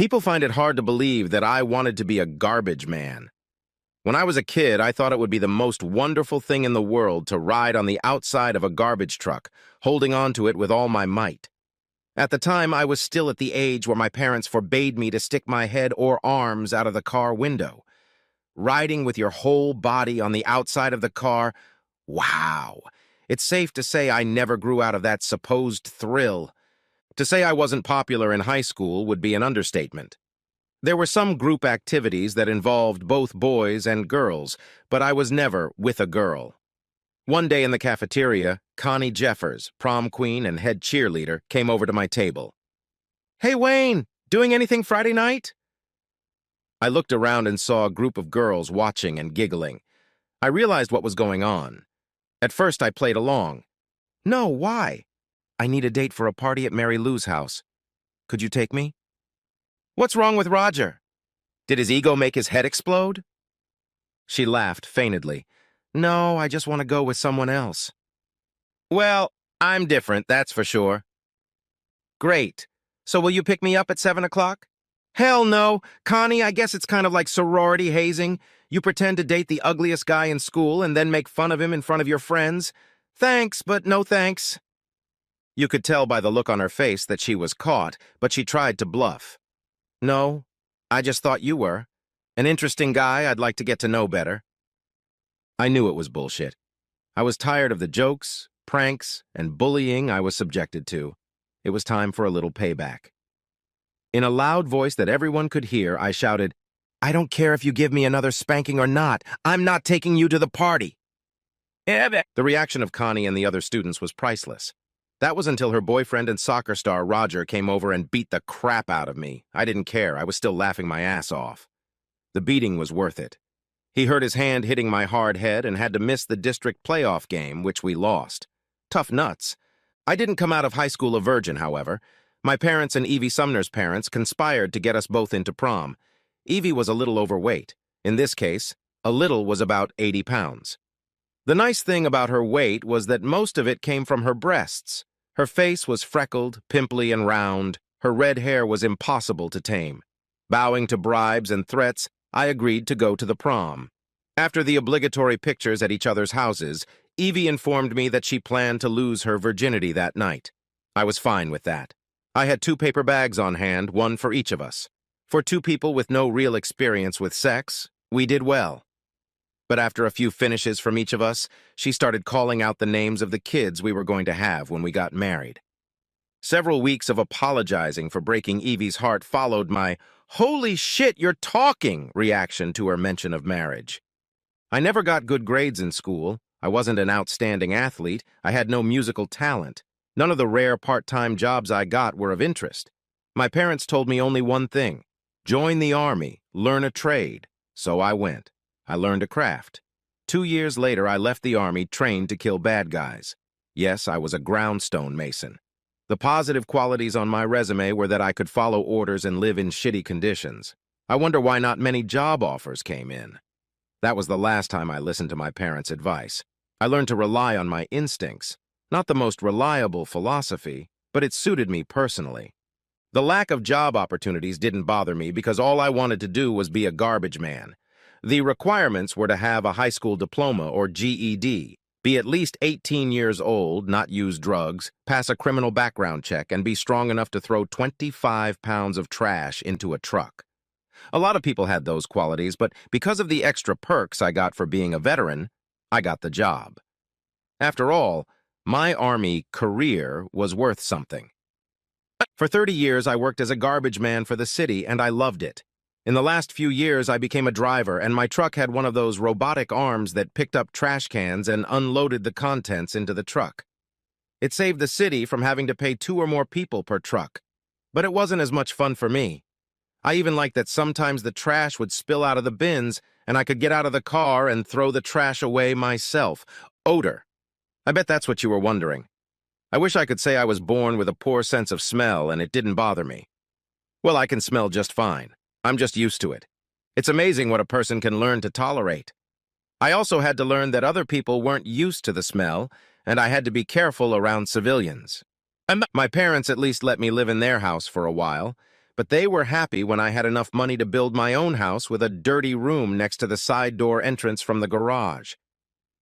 People find it hard to believe that I wanted to be a garbage man. When I was a kid, I thought it would be the most wonderful thing in the world to ride on the outside of a garbage truck, holding on to it with all my might. At the time, I was still at the age where my parents forbade me to stick my head or arms out of the car window. Riding with your whole body on the outside of the car, wow. It's safe to say I never grew out of that supposed thrill. To say I wasn't popular in high school would be an understatement. There were some group activities that involved both boys and girls, but I was never with a girl. One day in the cafeteria, Connie Jeffers, prom queen and head cheerleader, came over to my table. "Hey, Wayne, doing anything Friday night?" I looked around and saw a group of girls watching and giggling. I realized what was going on. At first, I played along. "No, why?" "I need a date for a party at Mary Lou's house. Could you take me?" "What's wrong with Roger? Did his ego make his head explode?" She laughed faintly. "No, I just want to go with someone else." "Well, I'm different, that's for sure." "Great. So will you pick me up at 7 o'clock? "Hell no. Connie, I guess it's kind of like sorority hazing. You pretend to date the ugliest guy in school and then make fun of him in front of your friends. Thanks, but no thanks." You could tell by the look on her face that she was caught, but she tried to bluff. "No, I just thought you were. An interesting guy I'd like to get to know better." I knew it was bullshit. I was tired of the jokes, pranks, and bullying I was subjected to. It was time for a little payback. In a loud voice that everyone could hear, I shouted, "I don't care if you give me another spanking or not. I'm not taking you to the party." The reaction of Connie and the other students was priceless. That was until her boyfriend and soccer star Roger came over and beat the crap out of me. I didn't care. I was still laughing my ass off. The beating was worth it. He hurt his hand hitting my hard head and had to miss the district playoff game, which we lost. Tough nuts. I didn't come out of high school a virgin, however. My parents and Evie Sumner's parents conspired to get us both into prom. Evie was a little overweight. In this case, a little was about 80 pounds. The nice thing about her weight was that most of it came from her breasts. Her face was freckled, pimply, and round. Her red hair was impossible to tame. Bowing to bribes and threats, I agreed to go to the prom. After the obligatory pictures at each other's houses, Evie informed me that she planned to lose her virginity that night. I was fine with that. I had 2 paper bags on hand, one for each of us. For 2 people with no real experience with sex, we did well. But after a few finishes from each of us, she started calling out the names of the kids we were going to have when we got married. Several weeks of apologizing for breaking Evie's heart followed my "holy shit, you're talking" reaction to her mention of marriage. I never got good grades in school. I wasn't an outstanding athlete. I had no musical talent. None of the rare part-time jobs I got were of interest. My parents told me only one thing: join the army, learn a trade. So I went. I learned a craft. 2 years later, I left the army trained to kill bad guys. Yes, I was a groundstone mason. The positive qualities on my resume were that I could follow orders and live in shitty conditions. I wonder why not many job offers came in. That was the last time I listened to my parents' advice. I learned to rely on my instincts. Not the most reliable philosophy, but it suited me personally. The lack of job opportunities didn't bother me because all I wanted to do was be a garbage man. The requirements were to have a high school diploma or GED, be at least 18 years old, not use drugs, pass a criminal background check, and be strong enough to throw 25 pounds of trash into a truck. A lot of people had those qualities, but because of the extra perks I got for being a veteran, I got the job. After all, my Army career was worth something. For 30 years, I worked as a garbage man for the city, and I loved it. In the last few years, I became a driver, and my truck had one of those robotic arms that picked up trash cans and unloaded the contents into the truck. It saved the city from having to pay 2 or more people per truck. But it wasn't as much fun for me. I even liked that sometimes the trash would spill out of the bins, and I could get out of the car and throw the trash away myself. Odor. I bet that's what you were wondering. I wish I could say I was born with a poor sense of smell and it didn't bother me. Well, I can smell just fine. I'm just used to it. It's amazing what a person can learn to tolerate. I also had to learn that other people weren't used to the smell, and I had to be careful around civilians. My parents at least let me live in their house for a while, But they were happy when I had enough money to build my own house with a dirty room next to the side door entrance from the garage.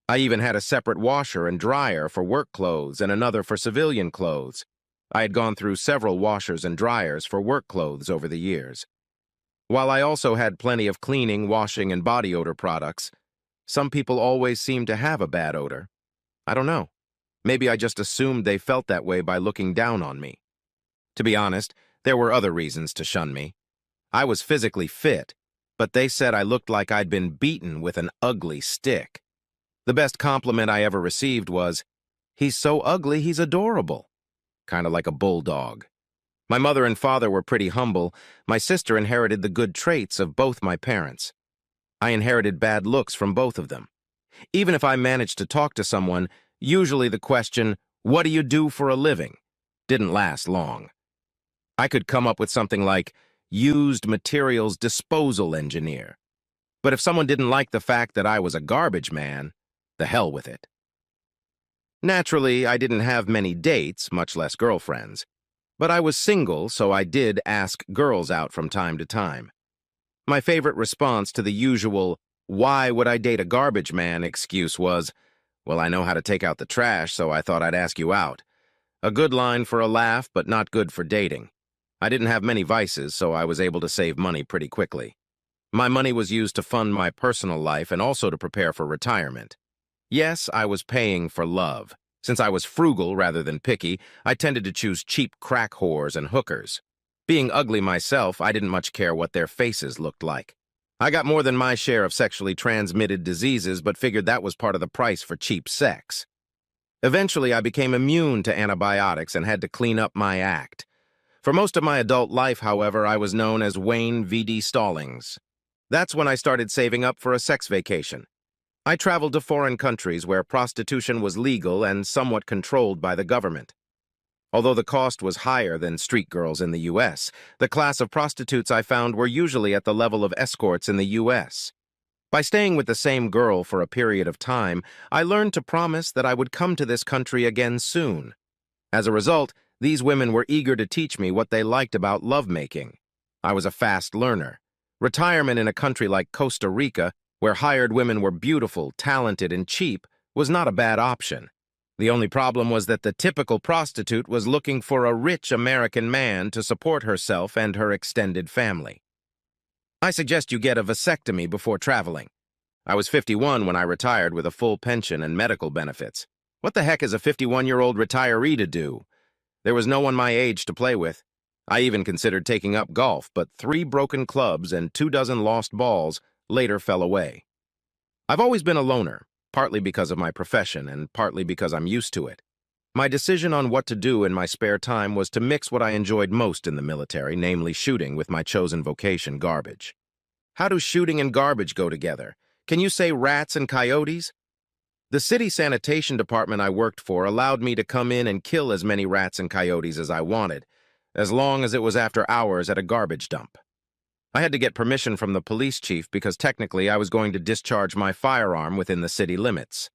I even had a separate washer and dryer for work clothes and another for civilian clothes. I had gone through several washers and dryers for work clothes over the years. While I also had plenty of cleaning, washing, and body odor products, some people always seemed to have a bad odor. I don't know. Maybe I just assumed they felt that way by looking down on me. To be honest, there were other reasons to shun me. I was physically fit, but they said I looked like I'd been beaten with an ugly stick. The best compliment I ever received was, "He's so ugly, he's adorable." Kind of like a bulldog. My mother and father were pretty humble. My sister inherited the good traits of both my parents. I inherited bad looks from both of them. Even if I managed to talk to someone, usually the question, "What do you do for a living?" didn't last long. I could come up with something like, "used materials disposal engineer." But if someone didn't like the fact that I was a garbage man, the hell with it. Naturally, I didn't have many dates, much less girlfriends. But I was single, so I did ask girls out from time to time. My favorite response to the usual, "Why would I date a garbage man?" excuse was, "Well, I know how to take out the trash, so I thought I'd ask you out." A good line for a laugh, but not good for dating. I didn't have many vices, so I was able to save money pretty quickly. My money was used to fund my personal life and also to prepare for retirement. Yes, I was paying for love. Since I was frugal rather than picky, I tended to choose cheap crack whores and hookers. Being ugly myself, I didn't much care what their faces looked like. I got more than my share of sexually transmitted diseases, but figured that was part of the price for cheap sex. Eventually, I became immune to antibiotics and had to clean up my act. For most of my adult life, however, I was known as Wayne V.D. Stallings. That's when I started saving up for a sex vacation. I traveled to foreign countries where prostitution was legal and somewhat controlled by the government. Although the cost was higher than street girls in the U.S., the class of prostitutes I found were usually at the level of escorts in the U.S. By staying with the same girl for a period of time, I learned to promise that I would come to this country again soon. As a result, these women were eager to teach me what they liked about lovemaking. I was a fast learner. Retirement in a country like Costa Rica, where hired women were beautiful, talented, and cheap, was not a bad option. The only problem was that the typical prostitute was looking for a rich American man to support herself and her extended family. I suggest you get a vasectomy before traveling. I was 51 when I retired with a full pension and medical benefits. What the heck is a 51-year-old retiree to do? There was no one my age to play with. I even considered taking up golf, but 3 broken clubs and 24 lost balls later fell away. I've always been a loner, partly because of my profession and partly because I'm used to it. My decision on what to do in my spare time was to mix what I enjoyed most in the military, namely shooting, with my chosen vocation, garbage. How do shooting and garbage go together? Can you say rats and coyotes? The city sanitation department I worked for allowed me to come in and kill as many rats and coyotes as I wanted, as long as it was after hours at a garbage dump. I had to get permission from the police chief because technically I was going to discharge my firearm within the city limits.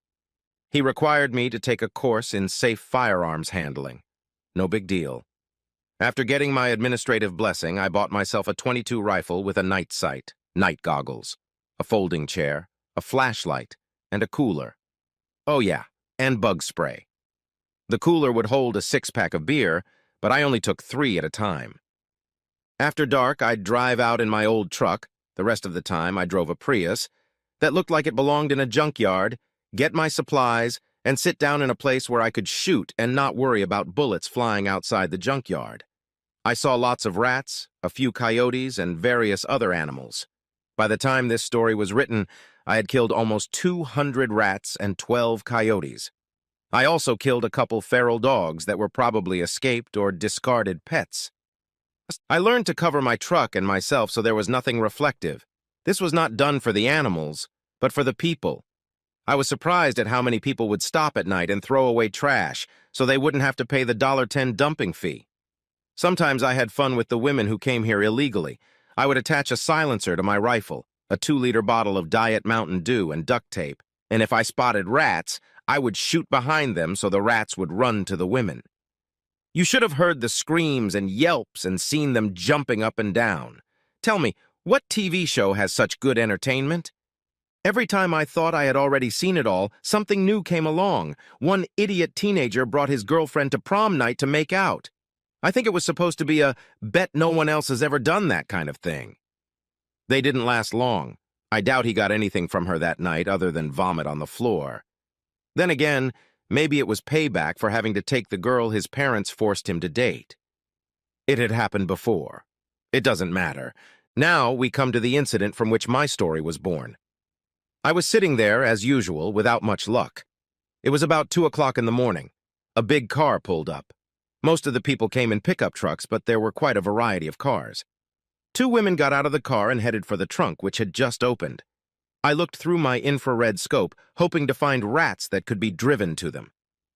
He required me to take a course in safe firearms handling. No big deal. After getting my administrative blessing, I bought myself a .22 rifle with a night sight, night goggles, a folding chair, a flashlight, and a cooler. Oh yeah, and bug spray. The cooler would hold a 6-pack of beer, but I only took 3 at a time. After dark, I'd drive out in my old truck, the rest of the time I drove a Prius, that looked like it belonged in a junkyard, get my supplies, and sit down in a place where I could shoot and not worry about bullets flying outside the junkyard. I saw lots of rats, a few coyotes, and various other animals. By the time this story was written, I had killed almost 200 rats and 12 coyotes. I also killed a couple feral dogs that were probably escaped or discarded pets. I learned to cover my truck and myself so there was nothing reflective. This was not done for the animals, but for the people. I was surprised at how many people would stop at night and throw away trash so they wouldn't have to pay the $1.10 dumping fee. Sometimes I had fun with the women who came here illegally. I would attach a silencer to my rifle, a 2-liter bottle of Diet Mountain Dew and duct tape, and if I spotted rats, I would shoot behind them so the rats would run to the women. You should have heard the screams and yelps and seen them jumping up and down. Tell me, what TV show has such good entertainment? Every time I thought I had already seen it all, something new came along. One idiot teenager brought his girlfriend to prom night to make out. I think it was supposed to be a bet no one else has ever done that kind of thing. They didn't last long. I doubt he got anything from her that night other than vomit on the floor. Then again, maybe it was payback for having to take the girl his parents forced him to date. It had happened before. It doesn't matter. Now we come to the incident from which my story was born. I was sitting there, as usual, without much luck. It was about 2 o'clock in the morning. A big car pulled up. Most of the people came in pickup trucks, but there were quite a variety of cars. 2 women got out of the car and headed for the trunk, which had just opened. I looked through my infrared scope, hoping to find rats that could be driven to them.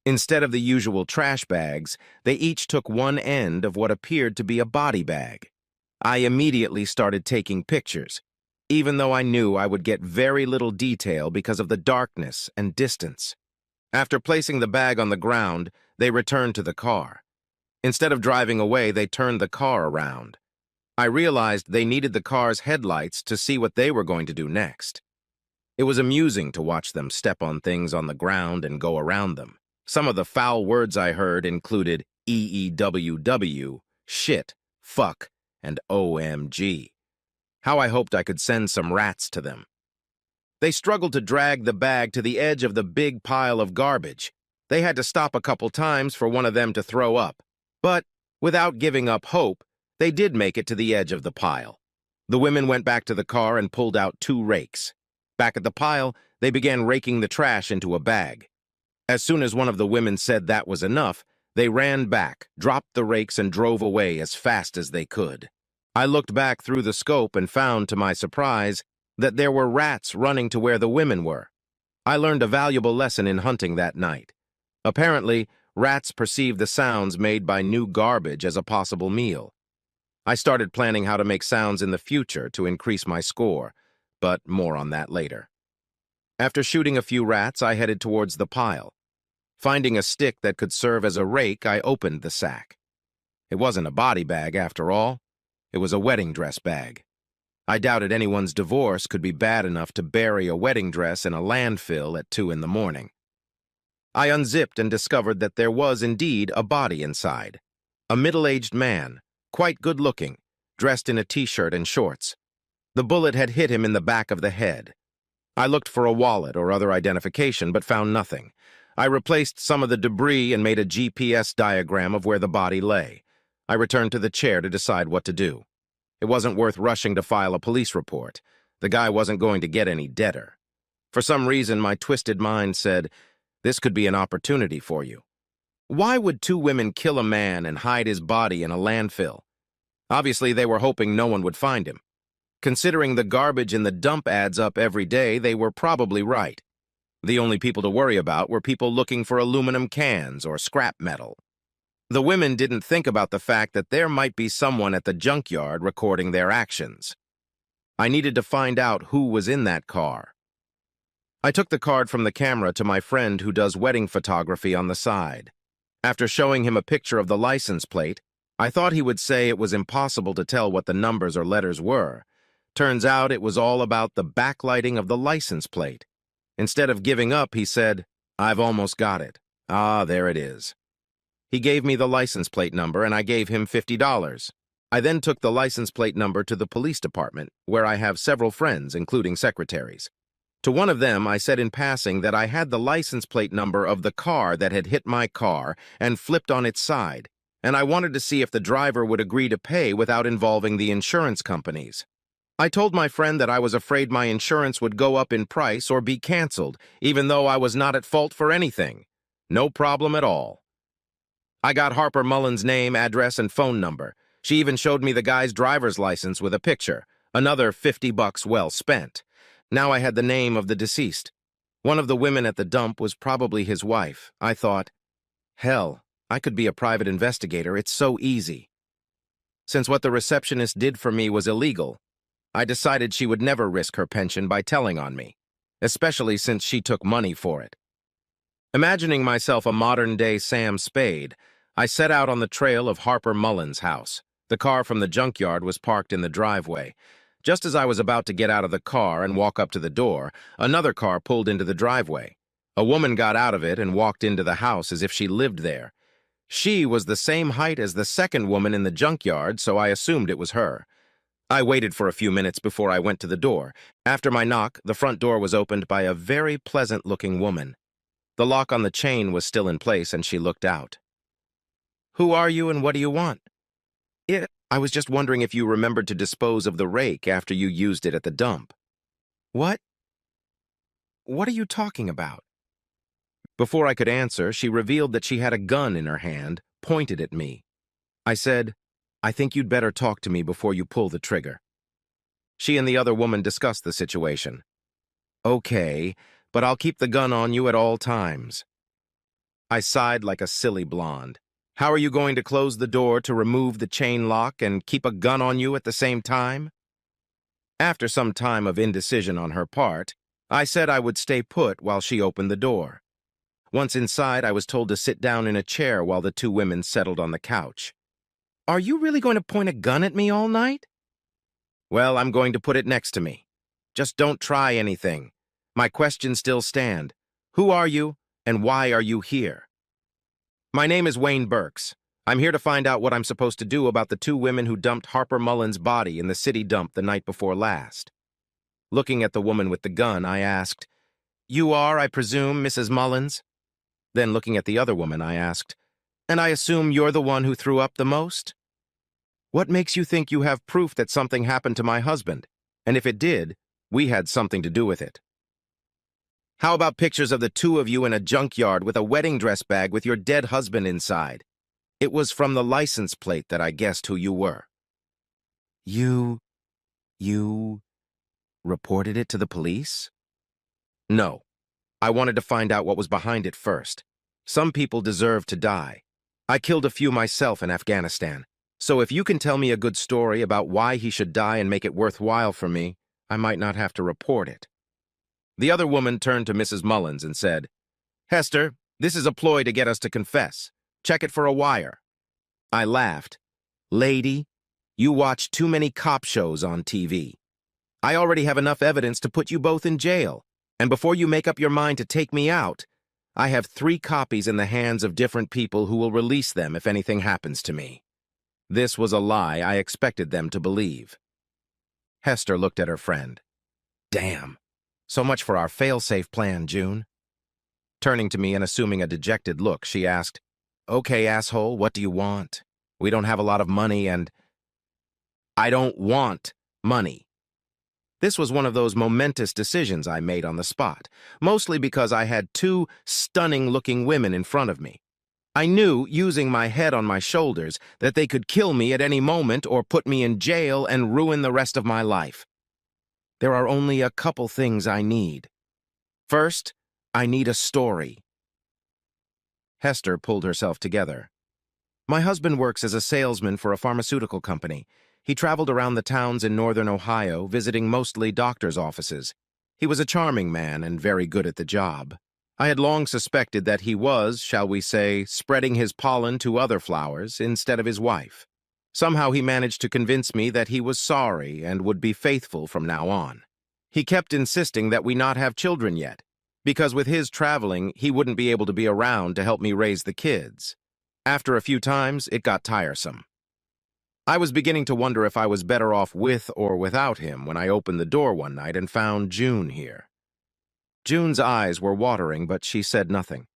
Instead of the usual trash bags, they each took one end of what appeared to be a body bag. I immediately started taking pictures, even though I knew I would get very little detail because of the darkness and distance. After placing the bag on the ground, they returned to the car. Instead of driving away, they turned the car around. I realized they needed the car's headlights to see what they were going to do next. It was amusing to watch them step on things on the ground and go around them. Some of the foul words I heard included EEWW, shit, fuck, and OMG. How I hoped I could send some rats to them. They struggled to drag the bag to the edge of the big pile of garbage. They had to stop a couple times for one of them to throw up. But, without giving up hope, they did make it to the edge of the pile. The women went back to the car and pulled out 2 rakes. Back at the pile, they began raking the trash into a bag. As soon as one of the women said that was enough, they ran back, dropped the rakes, and drove away as fast as they could. I looked back through the scope and found, to my surprise, that there were rats running to where the women were. I learned a valuable lesson in hunting that night. Apparently, rats perceive the sounds made by new garbage as a possible meal. I started planning how to make sounds in the future to increase my score, but more on that later. After shooting a few rats, I headed towards the pile. Finding a stick that could serve as a rake, I opened the sack. It wasn't a body bag after all. It was a wedding dress bag. I doubted anyone's divorce could be bad enough to bury a wedding dress in a landfill at 2 in the morning. I unzipped and discovered that there was indeed a body inside. A middle-aged man, quite good-looking, dressed in a t-shirt and shorts. The bullet had hit him in the back of the head. I looked for a wallet or other identification, but found nothing. I replaced some of the debris and made a GPS diagram of where the body lay. I returned to the chair to decide what to do. It wasn't worth rushing to file a police report. The guy wasn't going to get any deader. For some reason, my twisted mind said, this could be an opportunity for you. Why would 2 women kill a man and hide his body in a landfill? Obviously, they were hoping no one would find him. Considering the garbage in the dump adds up every day, they were probably right. The only people to worry about were people looking for aluminum cans or scrap metal. The women didn't think about the fact that there might be someone at the junkyard recording their actions. I needed to find out who was in that car. I took the card from the camera to my friend who does wedding photography on the side. After showing him a picture of the license plate, I thought he would say it was impossible to tell what the numbers or letters were. Turns out it was all about the backlighting of the license plate. Instead of giving up, he said, "I've almost got it. Ah, there it is." He gave me the license plate number, and I gave him $50. I then took the license plate number to the police department, where I have several friends, including secretaries. To one of them, I said in passing that I had the license plate number of the car that had hit my car and flipped on its side, and I wanted to see if the driver would agree to pay without involving the insurance companies. I told my friend that I was afraid my insurance would go up in price or be canceled, even though I was not at fault for anything. No problem at all. I got Harper Mullen's name, address, and phone number. She even showed me the guy's driver's license with a picture. Another $50 well spent. Now I had the name of the deceased. One of the women at the dump was probably his wife. I thought, hell, I could be a private investigator. It's so easy. Since what the receptionist did for me was illegal, I decided she would never risk her pension by telling on me, especially since she took money for it. Imagining myself a modern-day Sam Spade, I set out on the trail of Harper Mullen's house. The car from the junkyard was parked in the driveway. Just as I was about to get out of the car and walk up to the door, another car pulled into the driveway. A woman got out of it and walked into the house as if she lived there. She was the same height as the second woman in the junkyard, so I assumed it was her. I waited for a few minutes before I went to the door. After my knock, the front door was opened by a very pleasant-looking woman. The lock on the chain was still in place, and she looked out. "Who are you and what do you want?" I was just wondering if you remembered to dispose of the rake after you used it at the dump." "What? What are you talking about?" Before I could answer, she revealed that she had a gun in her hand, pointed at me. I said, "I think you'd better talk to me before you pull the trigger." She and the other woman discussed the situation. "Okay, but I'll keep the gun on you at all times." I sighed like a silly blonde. "How are you going to close the door to remove the chain lock and keep a gun on you at the same time?" After some time of indecision on her part, I said I would stay put while she opened the door. Once inside, I was told to sit down in a chair while the two women settled on the couch. "Are you really going to point a gun at me all night?" "Well, I'm going to put it next to me. Just don't try anything. My questions still stand. Who are you, and why are you here?" "My name is Wayne Burks. I'm here to find out what I'm supposed to do about the two women who dumped Harper Mullen's body in the city dump the night before last." Looking at the woman with the gun, I asked, "You are, I presume, Mrs. Mullins?" Then looking at the other woman, I asked, "And I assume you're the one who threw up the most? What makes you think you have proof that something happened to my husband? And if it did, we had something to do with it. How about pictures of the two of you in a junkyard with a wedding dress bag with your dead husband inside? It was from the license plate that I guessed who you were." You reported it to the police?" "No. I wanted to find out what was behind it first. Some people deserve to die. I killed a few myself in Afghanistan. So if you can tell me a good story about why he should die and make it worthwhile for me, I might not have to report it." The other woman turned to Mrs. Mullins and said, "Hester, this is a ploy to get us to confess. Check it for a wire." I laughed. "Lady, you watch too many cop shows on TV. I already have enough evidence to put you both in jail. And before you make up your mind to take me out, I have 3 copies in the hands of different people who will release them if anything happens to me." This was a lie I expected them to believe. Hester looked at her friend. "Damn. So much for our fail-safe plan, June." Turning to me and assuming a dejected look, she asked, "Okay, asshole, what do you want? We don't have a lot of money and—" "I don't want money." This was one of those momentous decisions I made on the spot, mostly because I had 2 stunning-looking women in front of me. I knew, using my head on my shoulders, that they could kill me at any moment or put me in jail and ruin the rest of my life. There are only a couple things I need. First, I need a story. Hester pulled herself together. "My husband works as a salesman for a pharmaceutical company. He traveled around the towns in northern Ohio, visiting mostly doctors' offices. He was a charming man and very good at the job. I had long suspected that he was, shall we say, spreading his pollen to other flowers instead of his wife. Somehow he managed to convince me that he was sorry and would be faithful from now on. He kept insisting that we not have children yet, because with his traveling, he wouldn't be able to be around to help me raise the kids. After a few times, it got tiresome. I was beginning to wonder if I was better off with or without him when I opened the door one night and found June here." June's eyes were watering, but she said nothing.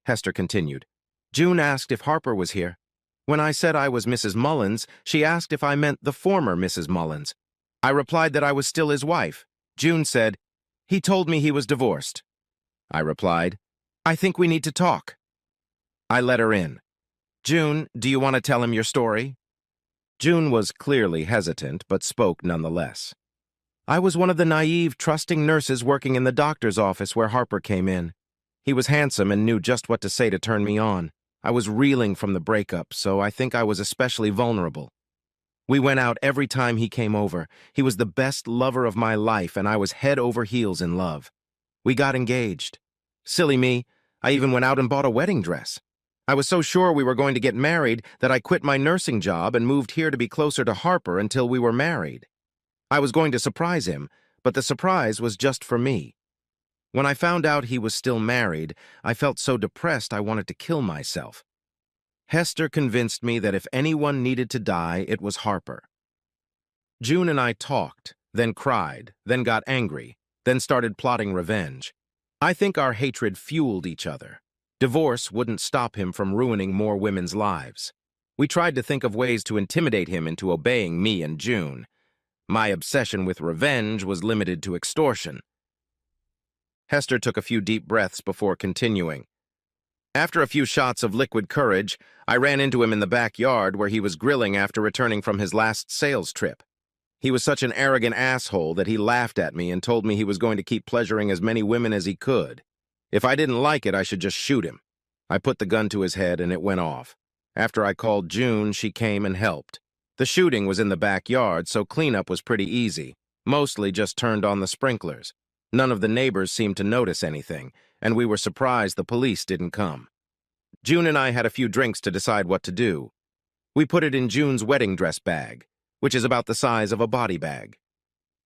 Hester continued. "June asked if Harper was here. When I said I was Mrs. Mullins, she asked if I meant the former Mrs. Mullins. I replied that I was still his wife. June said, 'He told me he was divorced.' I replied, 'I think we need to talk.' I let her in. 'June, do you want to tell him your story?' June was clearly hesitant, but spoke nonetheless. "I was one of the naive, trusting nurses working in the doctor's office where Harper came in. He was handsome and knew just what to say to turn me on. I was reeling from the breakup, so I think I was especially vulnerable. We went out every time he came over. He was the best lover of my life, and I was head over heels in love. We got engaged. Silly me, I even went out and bought a wedding dress. I was so sure we were going to get married that I quit my nursing job and moved here to be closer to Harper until we were married. I was going to surprise him, but the surprise was just for me. When I found out he was still married, I felt so depressed I wanted to kill myself. Hester convinced me that if anyone needed to die, it was Harper. June and I talked, then cried, then got angry, then started plotting revenge. I think our hatred fueled each other. Divorce wouldn't stop him from ruining more women's lives. We tried to think of ways to intimidate him into obeying me and June. My obsession with revenge was limited to extortion. Hester took a few deep breaths before continuing. After a few shots of liquid courage, I ran into him in the backyard where he was grilling after returning from his last sales trip. He was such an arrogant asshole that he laughed at me and told me he was going to keep pleasuring as many women as he could. If I didn't like it, I should just shoot him. I put the gun to his head and it went off. After I called June, she came and helped. The shooting was in the backyard, so cleanup was pretty easy. Mostly just turned on the sprinklers. None of the neighbors seemed to notice anything, and we were surprised the police didn't come. June and I had a few drinks to decide what to do. We put it in June's wedding dress bag, which is about the size of a body bag.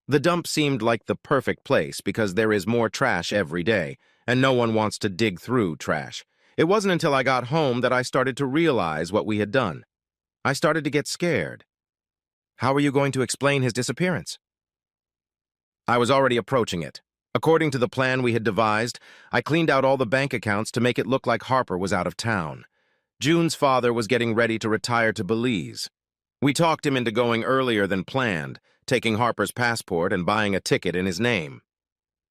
The dump seemed like the perfect place because there is more trash every day, and no one wants to dig through trash. It wasn't until I got home that I started to realize what we had done. I started to get scared. How are you going to explain his disappearance? I was already approaching it. According to the plan we had devised, I cleaned out all the bank accounts to make it look like Harper was out of town. June's father was getting ready to retire to Belize. We talked him into going earlier than planned, taking Harper's passport and buying a ticket in his name.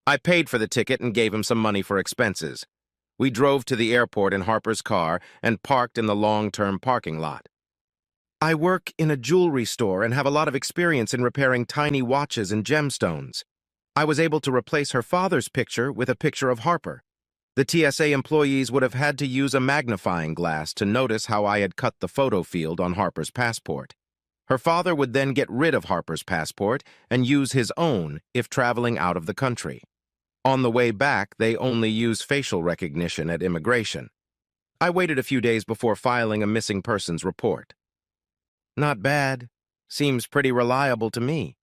I paid for the ticket and gave him some money for expenses. We drove to the airport in Harper's car and parked in the long-term parking lot. I work in a jewelry store and have a lot of experience in repairing tiny watches and gemstones. I was able to replace her father's picture with a picture of Harper. The TSA employees would have had to use a magnifying glass to notice how I had cut the photo field on Harper's passport. Her father would then get rid of Harper's passport and use his own if traveling out of the country. On the way back, they only use facial recognition at immigration. I waited a few days before filing a missing persons report. Not bad. Seems pretty reliable to me.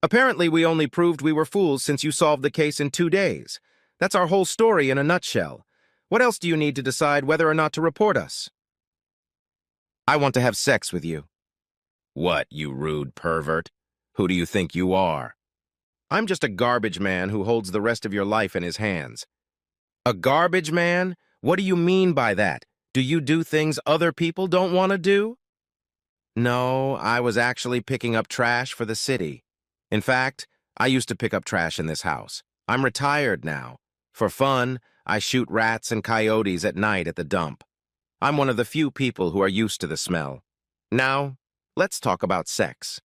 Apparently, we only proved we were fools since you solved the case in 2 days. That's our whole story in a nutshell. What else do you need to decide whether or not to report us? I want to have sex with you. What, you rude pervert? Who do you think you are? I'm just a garbage man who holds the rest of your life in his hands. A garbage man? What do you mean by that? Do you do things other people don't want to do? No, I was actually picking up trash for the city. In fact, I used to pick up trash in this house. I'm retired now. For fun, I shoot rats and coyotes at night at the dump. I'm one of the few people who are used to the smell. Now, let's talk about sex.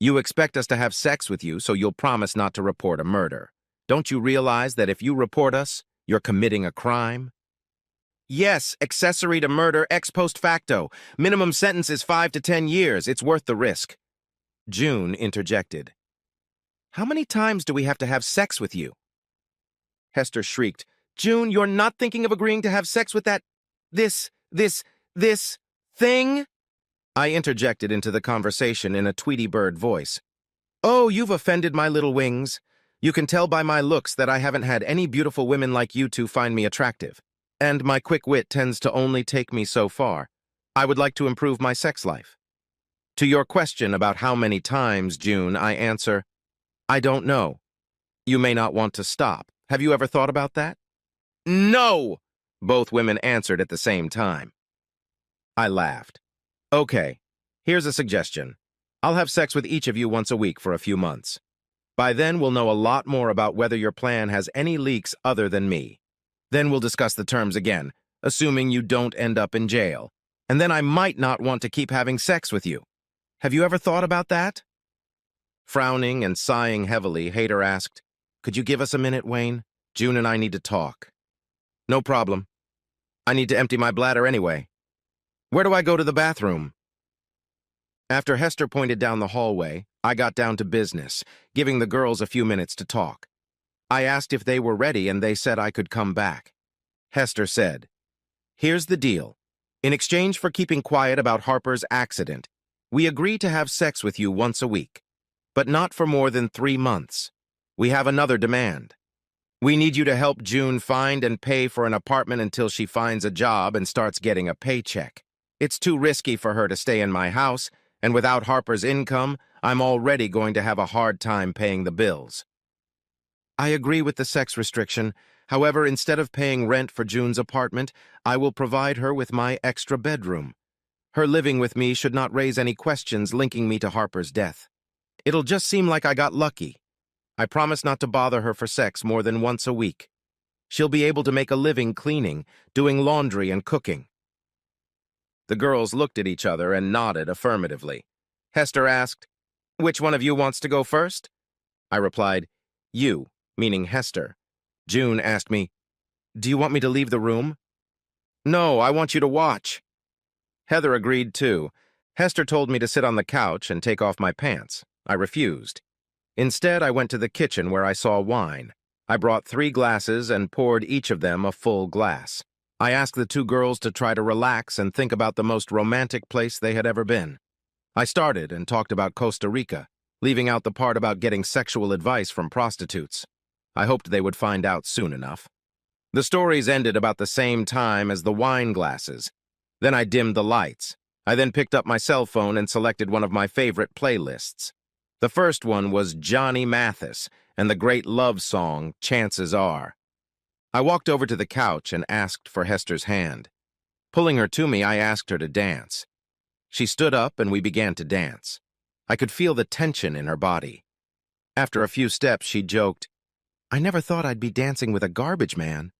You expect us to have sex with you, so you'll promise not to report a murder. Don't you realize that if you report us, you're committing a crime? Yes, accessory to murder ex post facto. Minimum sentence is 5 to 10 years. It's worth the risk. June interjected. How many times do we have to have sex with you? Hester shrieked. June, you're not thinking of agreeing to have sex with that... this thing? I interjected into the conversation in a Tweety Bird voice. Oh, you've offended my little wings. You can tell by my looks that I haven't had any beautiful women like you two find me attractive. And my quick wit tends to only take me so far. I would like to improve my sex life. To your question about how many times, June, I answer, I don't know. You may not want to stop. Have you ever thought about that? No! Both women answered at the same time. I laughed. Okay, here's a suggestion. I'll have sex with each of you once a week for a few months. By then, we'll know a lot more about whether your plan has any leaks other than me. Then we'll discuss the terms again, assuming you don't end up in jail. And then I might not want to keep having sex with you. Have you ever thought about that? Frowning and sighing heavily, Hader asked, Could you give us a minute, Wayne? June and I need to talk. No problem. I need to empty my bladder anyway. Where do I go to the bathroom? After Hester pointed down the hallway, I got down to business, giving the girls a few minutes to talk. I asked if they were ready and they said I could come back. Hester said, Here's the deal. In exchange for keeping quiet about Harper's accident, we agree to have sex with you once a week, but not for more than 3 months. We have another demand. We need you to help June find and pay for an apartment until she finds a job and starts getting a paycheck. It's too risky for her to stay in my house, and without Harper's income, I'm already going to have a hard time paying the bills. I agree with the sex restriction. However, instead of paying rent for June's apartment, I will provide her with my extra bedroom. Her living with me should not raise any questions linking me to Harper's death. It'll just seem like I got lucky. I promise not to bother her for sex more than once a week. She'll be able to make a living cleaning, doing laundry and cooking. The girls looked at each other and nodded affirmatively. Hester asked, "Which one of you wants to go first?" I replied, "You," meaning Hester. June asked me, "Do you want me to leave the room?" "No, I want you to watch." Heather agreed too. Hester told me to sit on the couch and take off my pants. I refused. Instead, I went to the kitchen where I saw wine. I brought 3 glasses and poured each of them a full glass. I asked the 2 girls to try to relax and think about the most romantic place they had ever been. I started and talked about Costa Rica, leaving out the part about getting sexual advice from prostitutes. I hoped they would find out soon enough. The stories ended about the same time as the wine glasses. Then I dimmed the lights. I then picked up my cell phone and selected one of my favorite playlists. The first one was Johnny Mathis and the great love song, Chances Are. I walked over to the couch and asked for Hester's hand. Pulling her to me, I asked her to dance. She stood up and we began to dance. I could feel the tension in her body. After a few steps, she joked, "I never thought I'd be dancing with a garbage man."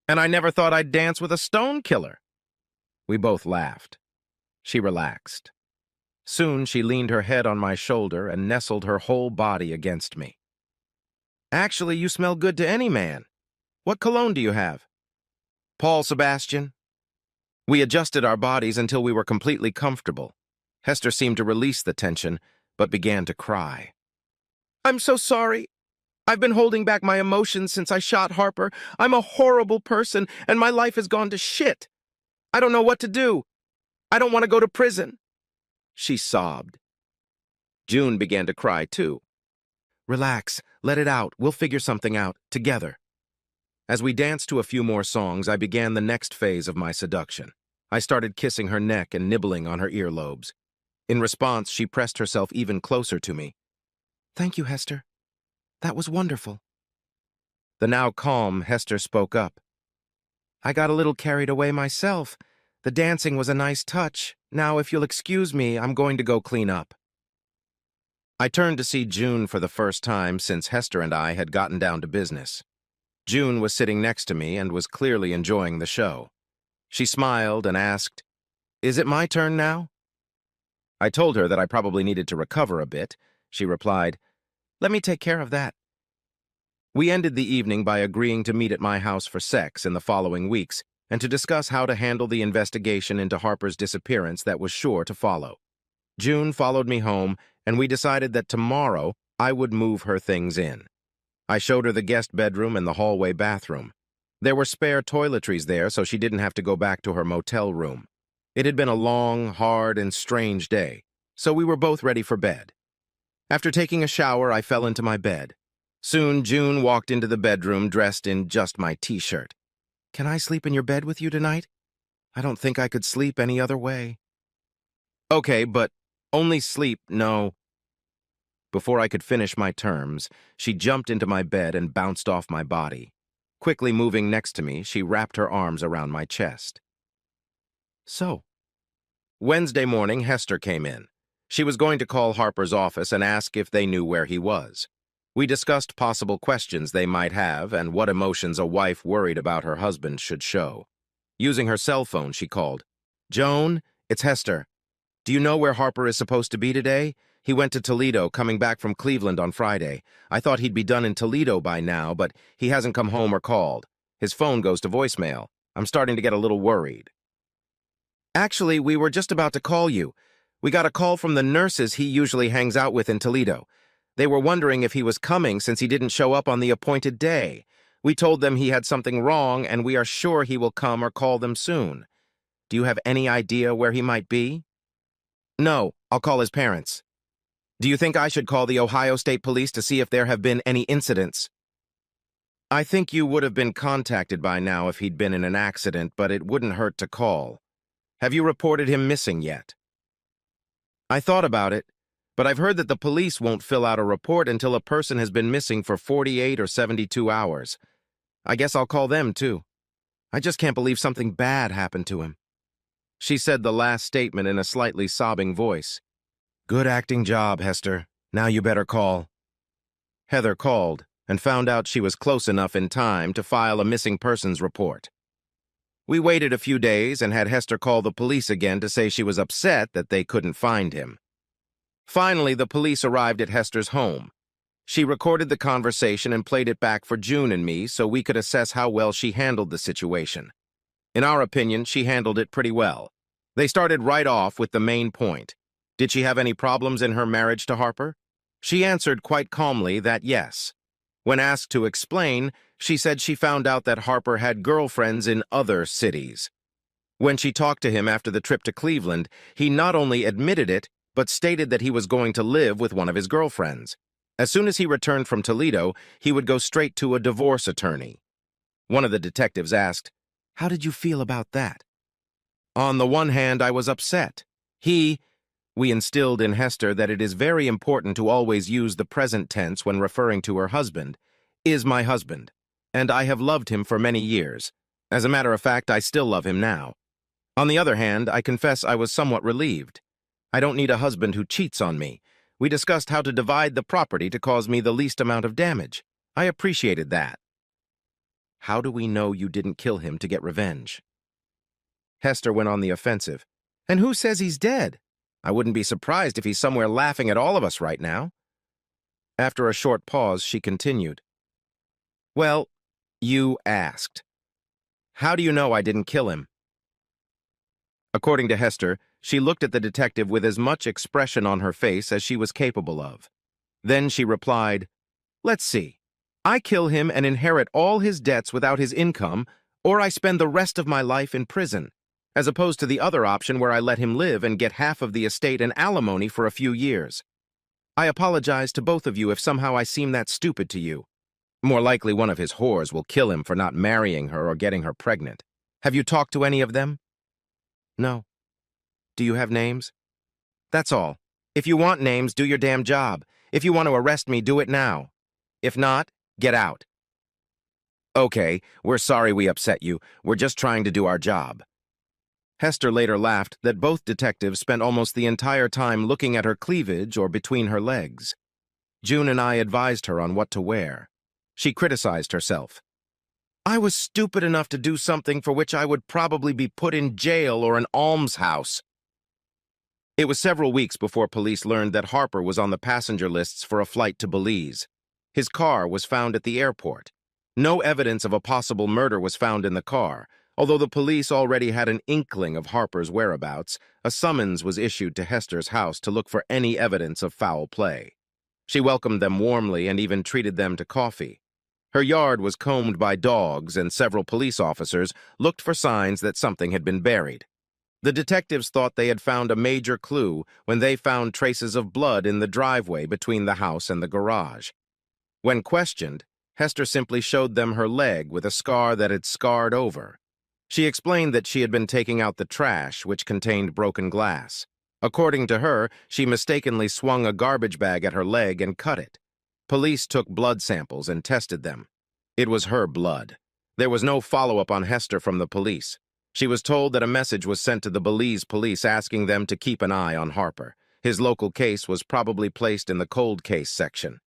"And I never thought I'd dance with a stone killer." We both laughed. She relaxed. Soon she leaned her head on my shoulder and nestled her whole body against me. "Actually, you smell good to any man. What cologne do you have?" "Paul Sebastian." We adjusted our bodies until we were completely comfortable. Hester seemed to release the tension, but began to cry. "I'm so sorry. I've been holding back my emotions since I shot Harper. I'm a horrible person, and my life has gone to shit. I don't know what to do. I don't want to go to prison." She sobbed. June began to cry, too. "Relax. Let it out. We'll figure something out, together." As we danced to a few more songs, I began the next phase of my seduction. I started kissing her neck and nibbling on her earlobes. In response, she pressed herself even closer to me. "Thank you, Hester. That was wonderful." The now calm Hester spoke up. "I got a little carried away myself. The dancing was a nice touch. Now, if you'll excuse me, I'm going to go clean up." I turned to see June for the first time since Hester and I had gotten down to business. June was sitting next to me and was clearly enjoying the show. She smiled and asked, "Is it my turn now?" I told her that I probably needed to recover a bit. She replied, "Let me take care of that." We ended the evening by agreeing to meet at my house for sex in the following weeks and to discuss how to handle the investigation into Harper's disappearance that was sure to follow. June followed me home, and we decided that tomorrow I would move her things in. I showed her the guest bedroom and the hallway bathroom. There were spare toiletries there, so she didn't have to go back to her motel room. It had been a long, hard, and strange day, so we were both ready for bed. After taking a shower, I fell into my bed. Soon, June walked into the bedroom dressed in just my t-shirt. "Can I sleep in your bed with you tonight? I don't think I could sleep any other way." "Okay, but only sleep, no." Before I could finish my terms, she jumped into my bed and bounced off my body. Quickly moving next to me, she wrapped her arms around my chest. Wednesday morning, Hester came in. She was going to call Harper's office and ask if they knew where he was. We discussed possible questions they might have and what emotions a wife worried about her husband should show. Using her cell phone, she called, "Joan, it's Hester. Do you know where Harper is supposed to be today? He went to Toledo, coming back from Cleveland on Friday. I thought he'd be done in Toledo by now, but he hasn't come home or called. His phone goes to voicemail. I'm starting to get a little worried." "Actually, we were just about to call you. We got a call from the nurses he usually hangs out with in Toledo. They were wondering if he was coming since he didn't show up on the appointed day. We told them he had something wrong, and we are sure he will come or call them soon. Do you have any idea where he might be? No, I'll call his parents. Do you think I should call the Ohio State Police to see if there have been any incidents? I think you would have been contacted by now if he'd been in an accident, but it wouldn't hurt to call. Have you reported him missing yet? I thought about it, but I've heard that the police won't fill out a report until a person has been missing for 48 or 72 hours. I guess I'll call them, too. I just can't believe something bad happened to him. She said the last statement in a slightly sobbing voice. Good acting job, Hester. Now you better call. Heather called and found out she was close enough in time to file a missing persons report. We waited a few days and had Hester call the police again to say she was upset that they couldn't find him. Finally, the police arrived at Hester's home. She recorded the conversation and played it back for June and me so we could assess how well she handled the situation. In our opinion, she handled it pretty well. They started right off with the main point. Did she have any problems in her marriage to Harper? She answered quite calmly that yes. When asked to explain, she said she found out that Harper had girlfriends in other cities. When she talked to him after the trip to Cleveland, he not only admitted it, but stated that he was going to live with one of his girlfriends. As soon as he returned from Toledo, he would go straight to a divorce attorney. One of the detectives asked, "How did you feel about that?" On the one hand, I was upset. We instilled in Hester that it is very important to always use the present tense when referring to her husband, is my husband, and I have loved him for many years. As a matter of fact, I still love him now. On the other hand, I confess I was somewhat relieved. I don't need a husband who cheats on me. We discussed how to divide the property to cause me the least amount of damage. I appreciated that. How do we know you didn't kill him to get revenge? Hester went on the offensive. And who says he's dead? I wouldn't be surprised if he's somewhere laughing at all of us right now. After a short pause, she continued. Well, you asked. How do you know I didn't kill him? According to Hester, she looked at the detective with as much expression on her face as she was capable of. Then she replied, Let's see. I kill him and inherit all his debts without his income, or I spend the rest of my life in prison, as opposed to the other option where I let him live and get half of the estate and alimony for a few years. I apologize to both of you if somehow I seem that stupid to you. More likely one of his whores will kill him for not marrying her or getting her pregnant. Have you talked to any of them? No. Do you have names? That's all. If you want names, do your damn job. If you want to arrest me, do it now. If not, get out. Okay, we're sorry we upset you. We're just trying to do our job. Hester later laughed that both detectives spent almost the entire time looking at her cleavage or between her legs. June and I advised her on what to wear. She criticized herself. I was stupid enough to do something for which I would probably be put in jail or an almshouse. It was several weeks before police learned that Harper was on the passenger lists for a flight to Belize. His car was found at the airport. No evidence of a possible murder was found in the car. Although the police already had an inkling of Harper's whereabouts, a summons was issued to Hester's house to look for any evidence of foul play. She welcomed them warmly and even treated them to coffee. Her yard was combed by dogs, and several police officers looked for signs that something had been buried. The detectives thought they had found a major clue when they found traces of blood in the driveway between the house and the garage. When questioned, Hester simply showed them her leg with a scar that had scarred over. She explained that she had been taking out the trash, which contained broken glass. According to her, she mistakenly swung a garbage bag at her leg and cut it. Police took blood samples and tested them. It was her blood. There was no follow-up on Hester from the police. She was told that a message was sent to the Belize police asking them to keep an eye on Harper. His local case was probably placed in the cold case section.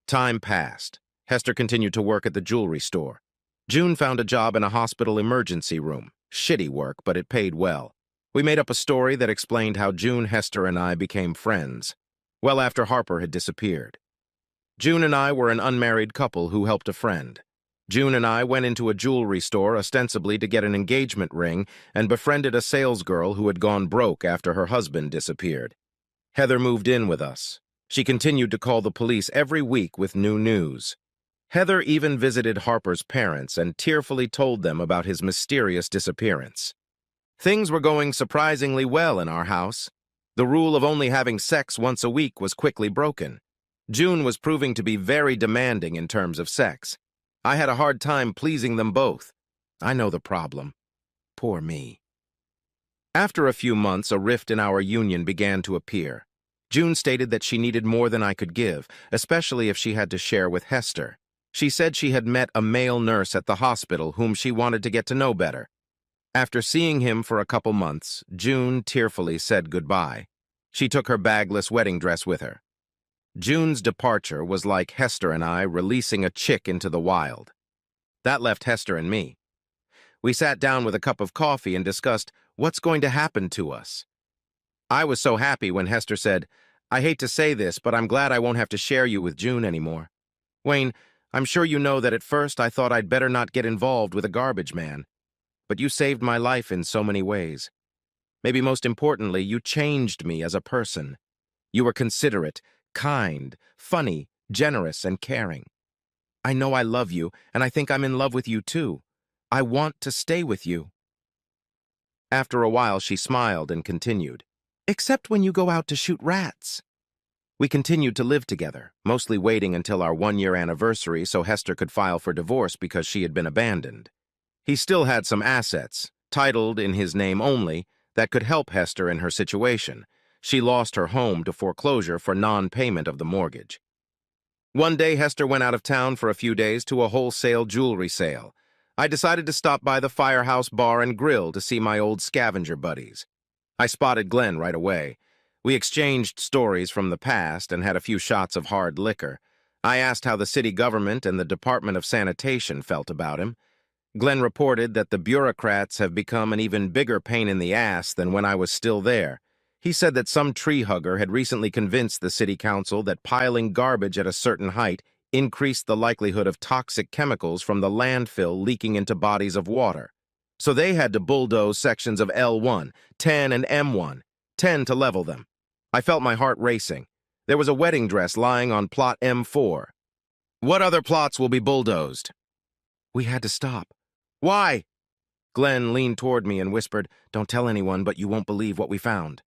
Time passed. Hester continued to work at the jewelry store. June found a job in a hospital emergency room. Shitty work, but it paid well. We made up a story that explained how June, Hester, and I became friends, well after Harper had disappeared. June and I were an unmarried couple who helped a friend. June and I went into a jewelry store ostensibly to get an engagement ring and befriended a salesgirl who had gone broke after her husband disappeared. Heather moved in with us. She continued to call the police every week with new news. Heather even visited Harper's parents and tearfully told them about his mysterious disappearance. Things were going surprisingly well in our house. The rule of only having sex once a week was quickly broken. June was proving to be very demanding in terms of sex. I had a hard time pleasing them both. I know the problem. Poor me. After a few months, a rift in our union began to appear. June stated that she needed more than I could give, especially if she had to share with Hester. She said she had met a male nurse at the hospital whom she wanted to get to know better. After seeing him for a couple months, June tearfully said goodbye. She took her bagless wedding dress with her. June's departure was like Hester and I releasing a chick into the wild. That left Hester and me. We sat down with a cup of coffee and discussed what's going to happen to us. I was so happy when Hester said, "I hate to say this, but I'm glad I won't have to share you with June anymore. Wayne, I'm sure you know that at first I thought I'd better not get involved with a garbage man. But you saved my life in so many ways. Maybe most importantly, you changed me as a person. You were considerate, kind, funny, generous, and caring. I know I love you, and I think I'm in love with you too. I want to stay with you." After a while, she smiled and continued, "Except when you go out to shoot rats." We continued to live together, mostly waiting until our one-year anniversary so Hester could file for divorce because she had been abandoned. He still had some assets, titled in his name only, that could help Hester in her situation. She lost her home to foreclosure for non-payment of the mortgage. One day, Hester went out of town for a few days to a wholesale jewelry sale. I decided to stop by the Firehouse Bar and Grill to see my old scavenger buddies. I spotted Glenn right away. We exchanged stories from the past and had a few shots of hard liquor. I asked how the city government and the Department of Sanitation felt about him. Glenn reported that the bureaucrats have become an even bigger pain in the ass than when I was still there. He said that some tree hugger had recently convinced the city council that piling garbage at a certain height increased the likelihood of toxic chemicals from the landfill leaking into bodies of water. So they had to bulldoze sections of L1, 10, and M1, 10 to level them. I felt my heart racing. There was a wedding dress lying on plot M4. "What other plots will be bulldozed?" We had to stop. "Why?" Glenn leaned toward me and whispered, "Don't tell anyone, but you won't believe what we found."